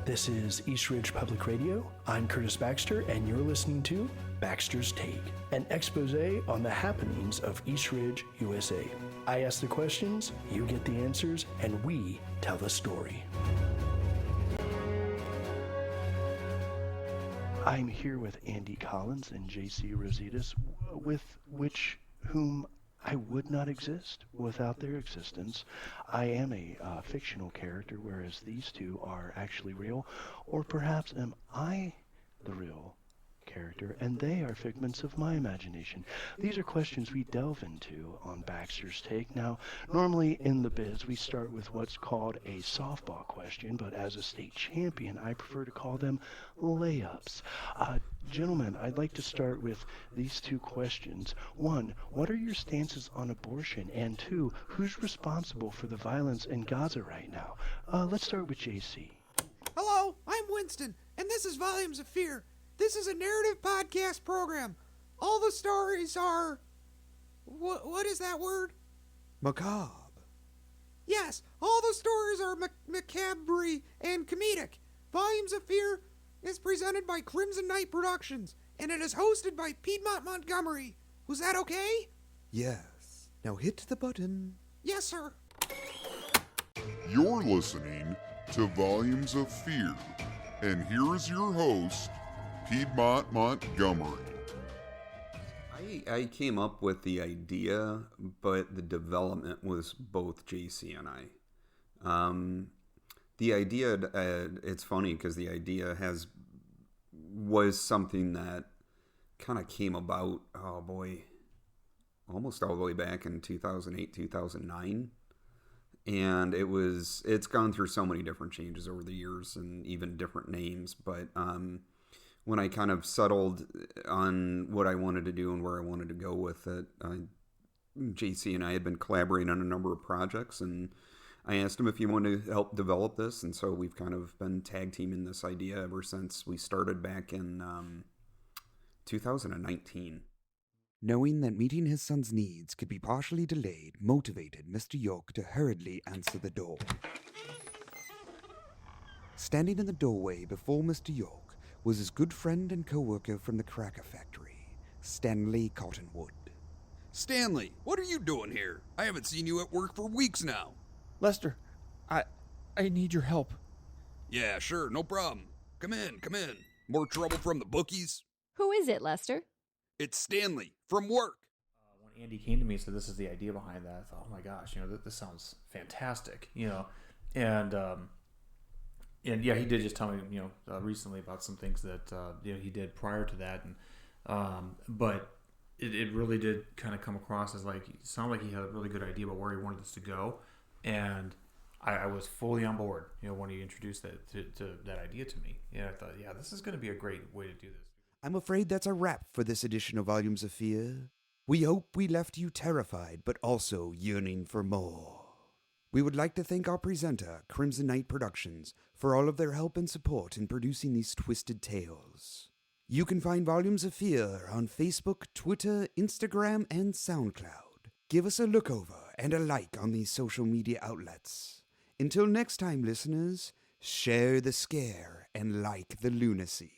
This is East Ridge Public Radio. I'm Curtis Baxter, and you're listening to Baxter's Take, an expose on the happenings of East Ridge, USA. I ask the questions, you get the answers, and we tell the story. I'm here with Andy Collins and JC Rositas, whom I would not exist without their existence. I am a fictional character, whereas these two are actually real. Or perhaps am I the real character, and they are figments of my imagination? These are questions we delve into on Baxter's Take. Now, normally in the biz, we start with what's called a softball question, but as a state champion, I prefer to call them layups. Gentlemen, I'd like to start with these two questions. One, what are your stances on abortion? And two, who's responsible for the violence in Gaza right now? Let's start with JC. Hello, I'm Winston, and this is Volumes of Fear. This is a narrative podcast program. All the stories are... What is that word? Macabre. Yes, all the stories are macabre and comedic. Volumes of Fear is presented by Crimson Knight Productions, and it is hosted by Piedmont Montgomery. Was that okay? Yes. Now hit the button. Yes, sir. You're listening to Volumes of Fear, and here is your host, Piedmont Montgomery. I came up with the idea, but the development was both JC and I. The idea, it's funny because the idea was something that kind of came about, almost all the way back in 2008, 2009. And it's gone through so many different changes over the years and even different names. But when I kind of settled on what I wanted to do and where I wanted to go with it, JC and I had been collaborating on a number of projects, and I asked him if he wanted to help develop this. And so we've kind of been tag teaming this idea ever since we started back in 2019. Knowing that meeting his son's needs could be partially delayed motivated Mr. York to hurriedly answer the door. Standing in the doorway before Mr. York was his good friend and co-worker from the cracker factory, Stanley Cottonwood. Stanley, what are you doing here? I haven't seen you at work for weeks now. Lester, I need your help. Yeah, sure, no problem. Come in. More trouble from the bookies? Who is it, Lester? It's Stanley, from work. When Andy came to me and said, this is the idea behind that, I thought, oh my gosh, this sounds fantastic, and yeah, he did just tell me, recently about some things that, he did prior to that, and, but it really did kind of come across as it sounded like he had a really good idea about where he wanted this to go, and I was fully on board, when he introduced that to that idea to me, and I thought, yeah, this is going to be a great way to do this. I'm afraid that's a wrap for this edition of Volumes of Fear. We hope we left you terrified, but also yearning for more. We would like to thank our presenter, Crimson Knight Productions, for all of their help and support in producing these twisted tales. You can find Volumes of Fear on Facebook, Twitter, Instagram, and SoundCloud. Give us a look over and a like on these social media outlets. Until next time, listeners, share the scare and like the lunacy.